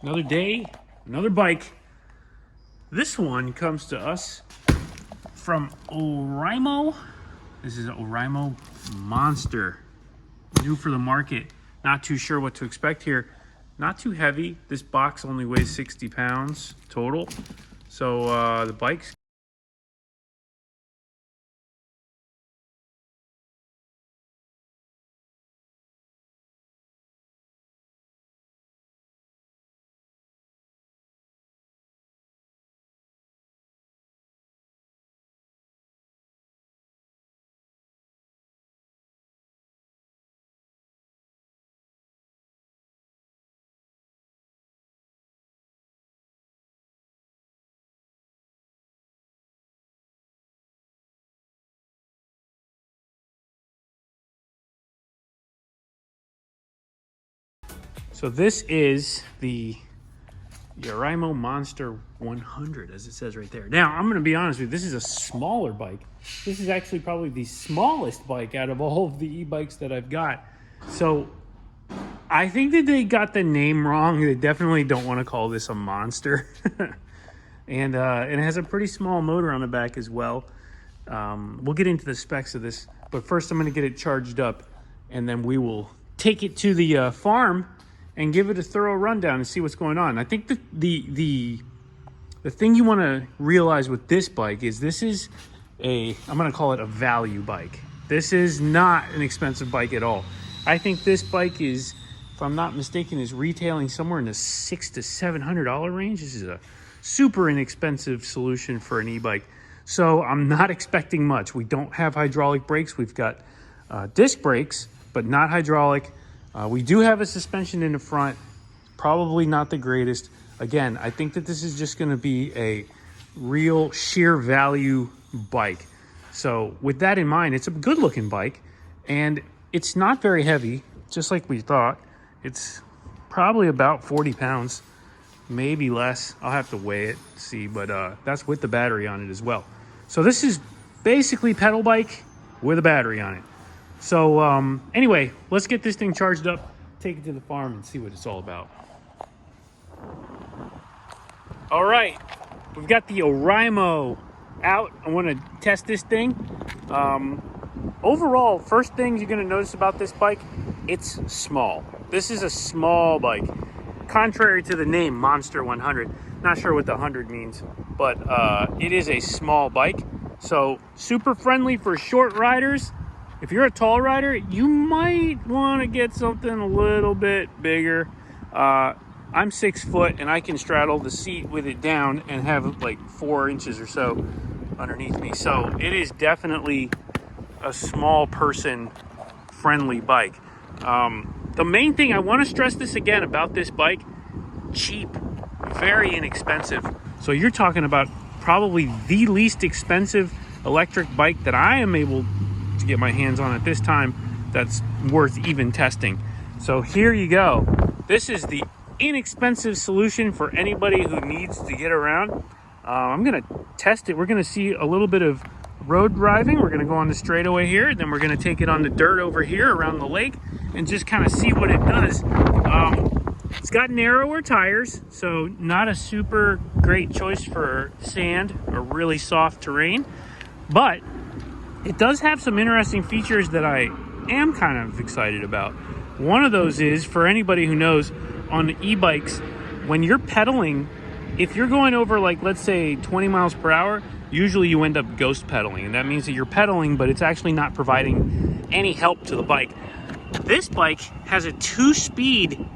Another day, another bike. This one comes to us from Oraimo. This is an Oraimo Monster, new for the market. Not too sure what to expect here. Not too heavy. This box only weighs 60 pounds total. So the bike's So this is the Oraimo Monster 100, as it says right there. Now, I'm going to be honest with you, this is a smaller bike. This is actually probably the smallest bike out of all of the e-bikes that I've got. So I think that they got the name wrong. They definitely don't want to call this a Monster. And it has a pretty small motor on the back as well. We'll get into the specs of this, but first I'm going to get it charged up, and then we will take it to the farm and give it a thorough rundown and see what's going on. I think that the thing you want to realize with this bike is this is I'm going to call it a value bike. This is not an expensive bike at all. I think this bike is, if I'm not mistaken, is retailing somewhere in the $600 to $700 range. This is a super inexpensive solution for an e-bike. So I'm not expecting much. We don't have hydraulic brakes. We've got disc brakes, but not hydraulic. We do have a suspension in the front, probably not the greatest. Again, I think that this is just going to be a real sheer value bike. So with that in mind, it's a good looking bike, and it's not very heavy, just like we thought. It's probably about 40 pounds, maybe less. I'll have to weigh it, see, but that's with the battery on it as well. So this is basically pedal bike with a battery on it. So anyway, let's get this thing charged up, take it to the farm, and see what it's all about. All right, we've got the Oraimo out. I want to test this thing. Overall, first thing you're going to notice about this bike, it's small. This is a small bike. Contrary to the name, Monster 100. Not sure what the 100 means, but it is a small bike. So super friendly for short riders. If you're a tall rider, you might want to get something a little bit bigger. I'm 6 foot and I can straddle the seat with it down and have like 4 inches or so underneath me. So it is definitely a small person friendly bike. The main thing I want to stress this again about this bike, cheap, very inexpensive. So you're talking about probably the least expensive electric bike that I am able to get my hands on at this time that's worth even testing. So here you go. This is the inexpensive solution for anybody who needs to get around. I'm gonna test it. We're gonna see a little bit of road driving. We're gonna go on the straightaway here, then we're gonna take it on the dirt over here around the lake and just kind of see what it does. It's got narrower tires, so not a super great choice for sand or really soft terrain, but it does have some interesting features that I am kind of excited about. One of those is, for anybody who knows, on e-bikes, when you're pedaling, if you're going over, like, let's say 20 miles per hour, usually you end up ghost pedaling, and that means that you're pedaling, but it's actually not providing any help to the bike. This bike has a 2-speed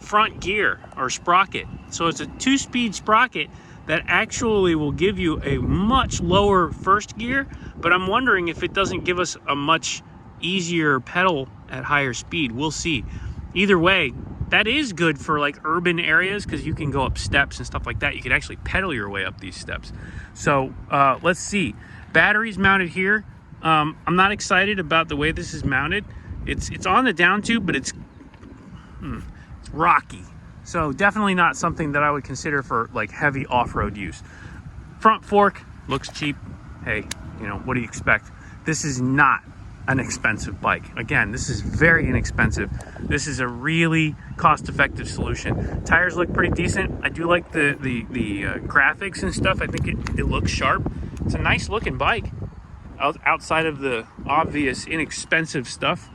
front gear or sprocket. So it's a 2-speed sprocket that actually will give you a much lower first gear, but I'm wondering if it doesn't give us a much easier pedal at higher speed. We'll see. Either way, that is good for like urban areas because you can go up steps and stuff like that. You can actually pedal your way up these steps. So let's see. Batteries mounted here. I'm not excited about the way this is mounted. It's on the down tube, but it's rocky. So definitely not something that I would consider for like heavy off-road use. Front fork looks cheap. Hey, you know, what do you expect? This is not an expensive bike. Again, this is very inexpensive. This is a really cost-effective solution. Tires look pretty decent. I do like the graphics and stuff. I think it looks sharp. It's a nice looking bike outside of the obvious inexpensive stuff.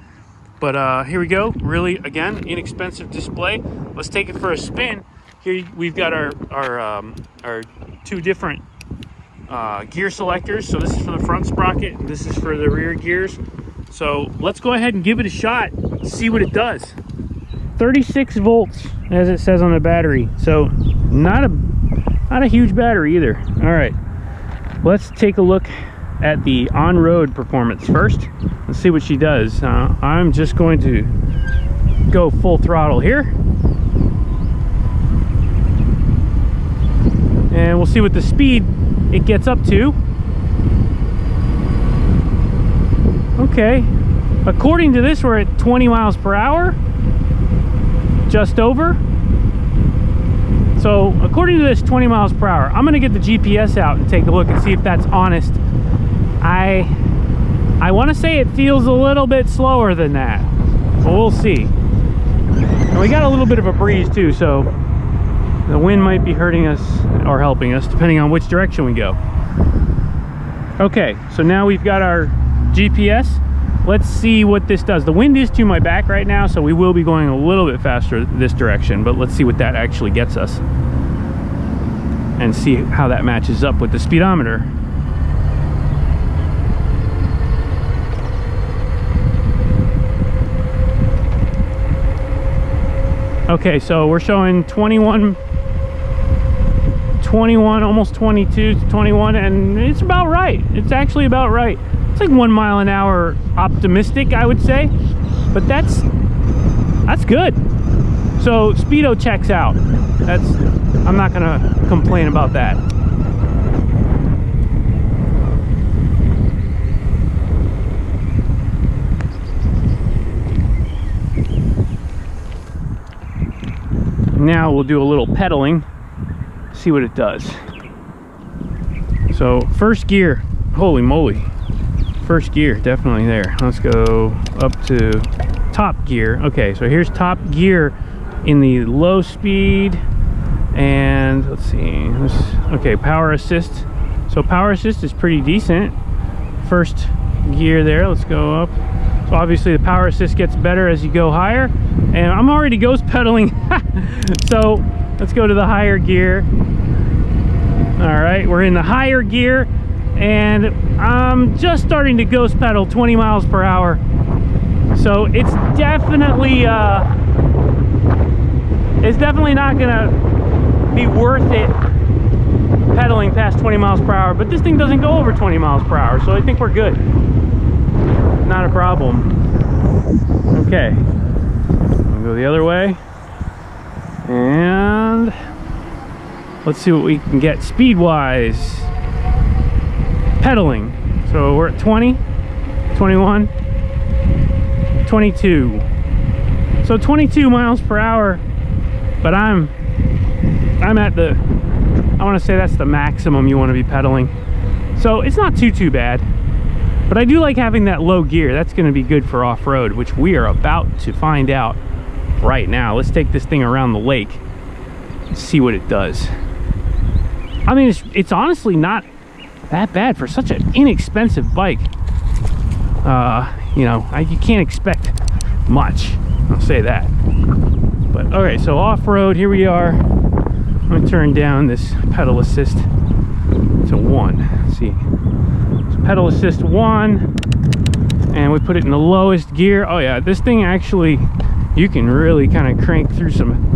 But here we go. Really, again, inexpensive display. Let's take it for a spin. Here we've got our two different gear selectors. So this is for the front sprocket, and this is for the rear gears. So let's go ahead and give it a shot, see what it does. 36 volts, as it says on the battery. So not a huge battery either. All right, let's take a look at the on-road performance first. Let's see what she does. I'm just going to go full throttle here. And we'll see what the speed it gets up to. Okay, according to this, we're at 20 miles per hour, just over. So according to this, 20 miles per hour. I'm gonna get the GPS out and take a look and see if that's honest. I want to say it feels a little bit slower than that, but we'll see. And we got a little bit of a breeze too, so the wind might be hurting us or helping us depending on which direction we go. Okay, so now we've got our GPS. Let's see what this does. The wind is to my back right now, so we will be going a little bit faster this direction, but let's see what that actually gets us and see how that matches up with the speedometer. Okay, so we're showing 21, almost 22, 21, and it's about right. It's actually about right. It's like 1 mile an hour optimistic, I would say, but that's good. So speedo checks out. I'm not gonna complain about that. Now we'll do a little pedaling, see what it does. So first gear, holy moly. First gear, definitely there. Let's go up to top gear. Okay, so here's top gear in the low speed. And let's see, okay, power assist. So power assist is pretty decent. First gear there, let's go up. So obviously the power assist gets better as you go higher. And I'm already ghost pedaling. So let's go to the higher gear. All right, we're in the higher gear. And I'm just starting to ghost pedal 20 miles per hour. So it's definitely not gonna be worth it pedaling past 20 miles per hour, but this thing doesn't go over 20 miles per hour, so I think we're good. Not a problem. Okay, we'll go the other way. And let's see what we can get speed-wise. Pedaling. So we're at 20, 21, 22. So 22 miles per hour, but I'm at the, I want to say that's the maximum you want to be pedaling. So it's not too bad, but I do like having that low gear. That's going to be good for off-road, which we are about to find out right now. Let's take this thing around the lake and see what it does. I mean, it's honestly not that bad for such an inexpensive bike. You know, you can't expect much, I'll say that. But okay, so off-road, here we are. I'm gonna turn down this pedal assist to 1. Let's see, so pedal assist 1, and we put it in the lowest gear. Oh yeah, this thing actually, you can really kind of crank through some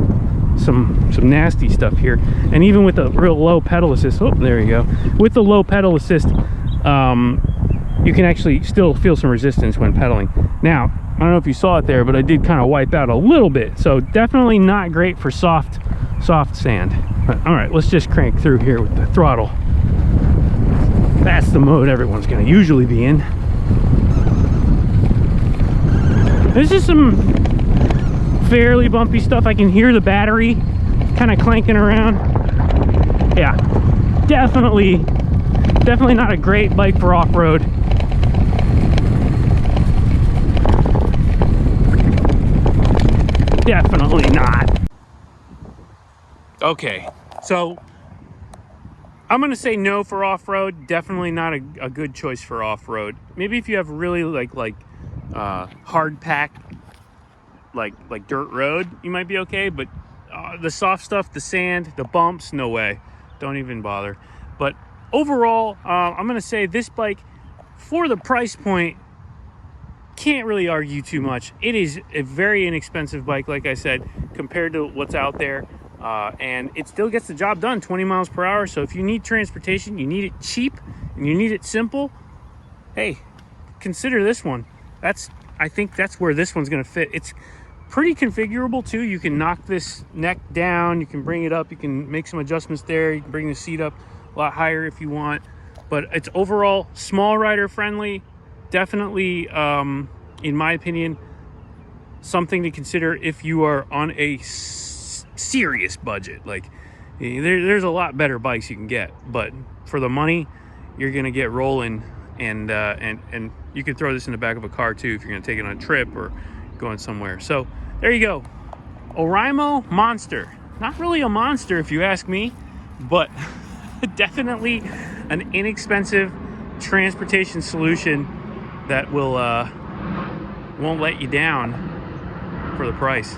nasty stuff here. And even with a real low pedal assist, oh, there you go. With the low pedal assist, you can actually still feel some resistance when pedaling. Now, I don't know if you saw it there, but I did kind of wipe out a little bit. So definitely not great for soft sand. But, all right, let's just crank through here with the throttle. That's the mode everyone's gonna usually be in. This is some fairly bumpy stuff. I can hear the battery kind of clanking around. Yeah, definitely not a great bike for off-road. Definitely not. Okay, so I'm gonna say no for off-road. Definitely not a good choice for off-road. Maybe if you have really hard pack, like dirt road, you might be okay. But the soft stuff, the sand, the bumps, no way. Don't even bother. But overall, I'm gonna say this bike, for the price point, can't really argue too much. It is a very inexpensive bike, like I said, compared to what's out there. And it still gets the job done, 20 miles per hour. So if you need transportation, you need it cheap, and you need it simple, hey, consider this one. I think that's where this one's gonna fit. It's pretty configurable too. You can knock this neck down, you can bring it up, you can make some adjustments there, you can bring the seat up a lot higher if you want. But it's overall small rider friendly. Definitely, in my opinion, something to consider if you are on a serious budget. Like, there's a lot better bikes you can get, but for the money, you're gonna get rolling, and you can throw this in the back of a car too if you're gonna take it on a trip or going somewhere. So there you go, Oraimo Monster. Not really a monster if you ask me, but definitely an inexpensive transportation solution that will won't let you down for the price.